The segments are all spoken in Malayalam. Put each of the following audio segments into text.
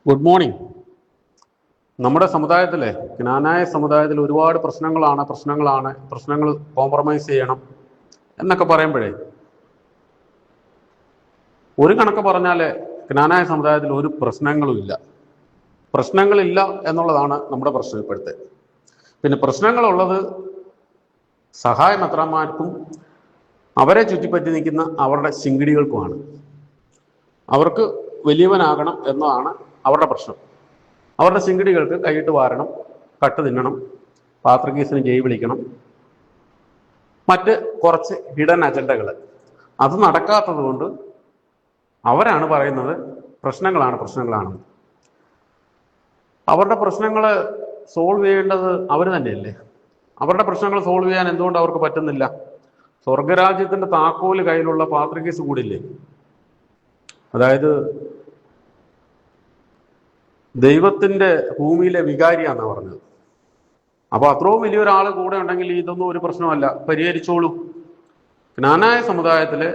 Good morning. നമ്മുടെ സമുദായത്തിലെ ജ്ഞാനായ സമുദായത്തിൽ ഒരുപാട് പ്രശ്നങ്ങൾ കോംപ്രമൈസ് ചെയ്യണം എന്നൊക്കെ പറയുമ്പോഴേ ഒരു കണക്ക് പറഞ്ഞാൽ ജ്ഞാനായ സമുദായത്തിൽ ഒരു പ്രശ്നങ്ങളില്ല എന്നുള്ളതാണ് നമ്മുടെ പ്രശ്നം ഇപ്പോഴത്തെ. പിന്നെ പ്രശ്നങ്ങളുള്ളത് സഹായമെത്രാന്മാർക്കും അവരെ ചുറ്റിപ്പറ്റി നിൽക്കുന്ന അവരുടെ ശിങ്കിടികൾക്കുമാണ്. അവർക്ക് വലിയവനാകണം എന്നതാണ് അവരുടെ പ്രശ്നം. അവരുടെ ശിങ്കിടികൾക്ക് കൈയിട്ട് വാരണം, കട്ട് തിന്നണം, പാത്രക്കീസിന് ജയ് വിളിക്കണം, മറ്റ് കുറച്ച് ഹിഡൻ അജണ്ടകൾ. അത് നടക്കാത്തത് കൊണ്ട് അവരാണ് പറയുന്നത് പ്രശ്നങ്ങളാണ്. അവരുടെ പ്രശ്നങ്ങൾ സോൾവ് ചെയ്യേണ്ടത് അവർ തന്നെയല്ലേ. അവരുടെ പ്രശ്നങ്ങൾ സോൾവ് ചെയ്യാൻ എന്തുകൊണ്ട് അവർക്ക് പറ്റുന്നില്ല? സ്വർഗരാജ്യത്തിന്റെ താക്കോല് കയ്യിലുള്ള പാത്രക്കീസ് കൂടില്ലേ? അതായത് ദൈവത്തിന്റെ ഭൂമിയിലെ വികാരിയാന്നാ പറഞ്ഞത്. അപ്പൊ അത്രയും വലിയൊരാൾ കൂടെ ഉണ്ടെങ്കിൽ ഇതൊന്നും ഒരു പ്രശ്നമല്ല, പരിഹരിച്ചോളൂ. ജ്ഞാനായ സമുദായത്തില്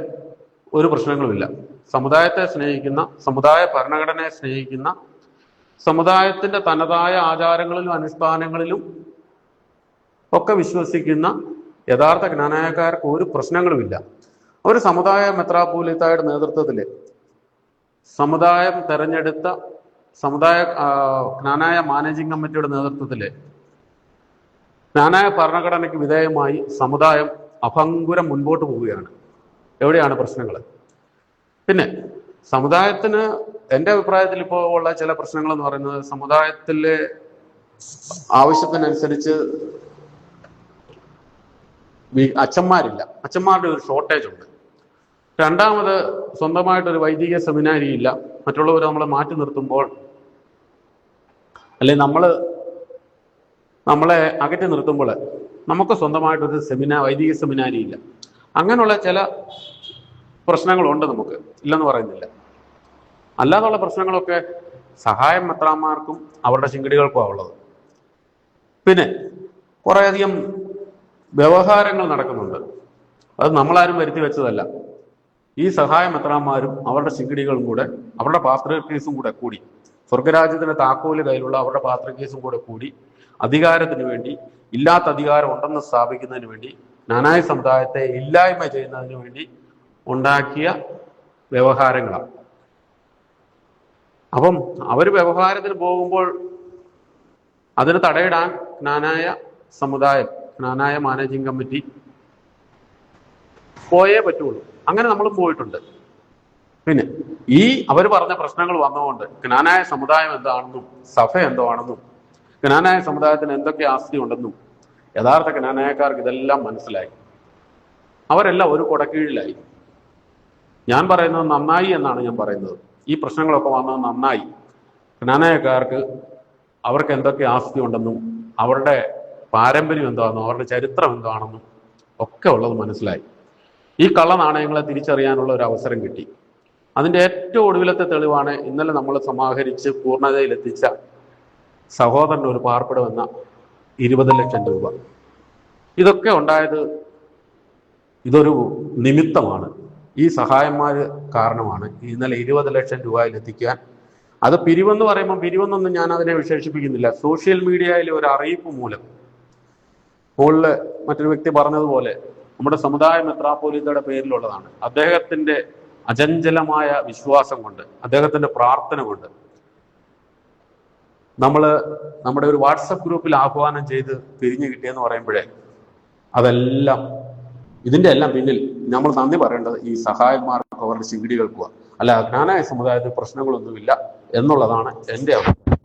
ഒരു പ്രശ്നങ്ങളുമില്ല. സമുദായത്തെ സ്നേഹിക്കുന്ന, സമുദായ ഭരണഘടനയെ സ്നേഹിക്കുന്ന, സമുദായത്തിന്റെ തനതായ ആചാരങ്ങളിലും അനുഷ്ഠാനങ്ങളിലും ഒക്കെ വിശ്വസിക്കുന്ന യഥാർത്ഥ ജ്ഞാനായക്കാർക്ക് ഒരു പ്രശ്നങ്ങളുമില്ല. ഒരു സമുദായ മെത്രാപ്പോലീത്തായുടെ നേതൃത്വത്തില് സമുദായം തെരഞ്ഞെടുത്ത ജ്ഞാനായ മാനേജിംഗ് കമ്മിറ്റിയുടെ നേതൃത്വത്തില് ജ്ഞാനായ ഭരണഘടനയ്ക്ക് വിധേയമായി സമുദായം അഭംഗുരം മുൻപോട്ട് പോവുകയാണ്. എവിടെയാണ് പ്രശ്നങ്ങൾ? പിന്നെ സമുദായത്തിന് എൻ്റെ അഭിപ്രായത്തിൽ ഇപ്പോൾ ഉള്ള ചില പ്രശ്നങ്ങൾ എന്ന് പറയുന്നത്, സമുദായത്തിലെ ആവശ്യത്തിനനുസരിച്ച് അച്ഛന്മാരില്ല, അച്ഛന്മാരുടെ ഒരു ഷോർട്ടേജ് ഉണ്ട്. രണ്ടാമത്, സ്വന്തമായിട്ടൊരു വൈദിക സെമിനാരി ഇല്ല. മറ്റുള്ളവർ നമ്മളെ മാറ്റി നിർത്തുമ്പോൾ, അല്ലെ നമ്മളെ അകറ്റി നിർത്തുമ്പോൾ നമുക്ക് സ്വന്തമായിട്ടൊരു വൈദിക സെമിനാരി ഇല്ല. അങ്ങനെയുള്ള ചില പ്രശ്നങ്ങളുണ്ട്, നമുക്ക് ഇല്ലെന്ന് പറയുന്നില്ല. അല്ലാതുള്ള പ്രശ്നങ്ങളൊക്കെ സഹായം മെത്രാന്മാർക്കും അവരുടെ ശിങ്കിടികൾക്കുമാണ് ഉള്ളത്. പിന്നെ കുറേയധികം വ്യവഹാരങ്ങൾ നടക്കുന്നുണ്ട്. അത് നമ്മളാരും വരുത്തി വെച്ചതല്ല. ഈ സഹായ മെത്രാന്മാരും അവരുടെ ശിങ്കിടികളും കൂടെ, അവരുടെ പാത്രക്കേസും കൂടെ കൂടി, സ്വർഗരാജ്യത്തിന്റെ താക്കോല് കയ്യിലുള്ള അവരുടെ പാത്രക്കേസും കൂടെ കൂടി അധികാരത്തിന് വേണ്ടി, ഇല്ലാത്ത അധികാരം ഉണ്ടെന്ന് സ്ഥാപിക്കുന്നതിന് വേണ്ടി, ജ്ഞാനായ സമുദായത്തെ ഇല്ലായ്മ ചെയ്യുന്നതിന് വേണ്ടി ഉണ്ടാക്കിയ വ്യവഹാരങ്ങളാണ്. അപ്പം അവർ വ്യവഹാരത്തിന് പോകുമ്പോൾ അതിന് തടയിടാൻ ജ്ഞാനായ സമുദായം, ജ്ഞാനായ മാനേജിംഗ് കമ്മിറ്റി പോയേ പറ്റുള്ളൂ. അങ്ങനെ നമ്മളും പോയിട്ടുണ്ട്. പിന്നെ ഈ അവർ പറഞ്ഞ പ്രശ്നങ്ങൾ വന്നുകൊണ്ട് ജ്ഞാനായ സമുദായം എന്താണെന്നും സഭ എന്താണെന്നും ജ്ഞാനായ സമുദായത്തിന് എന്തൊക്കെ ആസ്തി ഉണ്ടെന്നും യഥാർത്ഥ ജ്ഞാനായക്കാർക്ക് ഇതെല്ലാം മനസ്സിലായി. അവരെല്ലാം ഒരു കൊടക്കീഴിലായി. ഞാൻ പറയുന്നത് നന്നായി എന്നാണ് ഞാൻ പറയുന്നത്. ഈ പ്രശ്നങ്ങളൊക്കെ വന്നത് നന്നായി. ജ്ഞാനായക്കാർക്ക് അവർക്ക് എന്തൊക്കെ ആസ്തി ഉണ്ടെന്നും അവരുടെ പാരമ്പര്യം എന്താണെന്നും അവരുടെ ചരിത്രം എന്താണെന്നും ഒക്കെ ഉള്ളത് മനസ്സിലായി. ഈ കള്ള നാണയങ്ങളെ തിരിച്ചറിയാനുള്ള ഒരു അവസരം കിട്ടി. അതിൻ്റെ ഏറ്റവും ഒടുവിലത്തെ തെളിവാണ് ഇന്നലെ നമ്മൾ സമാഹരിച്ച് പൂർണ്ണതയിലെത്തിച്ച സഹോദരൻ്റെ ഒരു പാർപ്പിടമെന്ന 20 ലക്ഷം രൂപ. ഇതൊക്കെ ഉണ്ടായത് ഇതൊരു നിമിത്തമാണ്. ഈ സഹായന്മാർ കാരണമാണ് ഇന്നലെ 20 ലക്ഷം രൂപയിലെത്തിക്കാൻ. അത് പിരിവെന്ന് പറയുമ്പോൾ പിരിവെന്നൊന്നും ഞാൻ അതിനെ വിശേഷിപ്പിക്കുന്നില്ല. സോഷ്യൽ മീഡിയയിൽ ഒരു അറിയിപ്പ് മൂലം, മുകളിൽ മറ്റൊരു വ്യക്തി പറഞ്ഞതുപോലെ, നമ്മുടെ സമുദായ മെത്രാപ്പോലീത്തയുടെ പേരിലുള്ളതാണ്. അദ്ദേഹത്തിന്റെ അചഞ്ചലമായ വിശ്വാസം കൊണ്ട്, അദ്ദേഹത്തിന്റെ പ്രാർത്ഥന കൊണ്ട് നമ്മുടെ ഒരു വാട്സപ്പ് ഗ്രൂപ്പിൽ ആഹ്വാനം ചെയ്ത് പിരിഞ്ഞു കിട്ടിയെന്ന് പറയുമ്പോഴേ അതെല്ലാം, ഇതിന്റെ എല്ലാം പിന്നിൽ നമ്മൾ നന്ദി പറയേണ്ടത് ഈ സഹായന്മാർക്കും അവരുടെ ശിങ്കിടികൾക്കുമാണ്. അല്ല ജ്ഞാനായ സമുദായത്തിൽ പ്രശ്നങ്ങളൊന്നുമില്ല എന്നുള്ളതാണ് എൻ്റെ അഭിപ്രായം.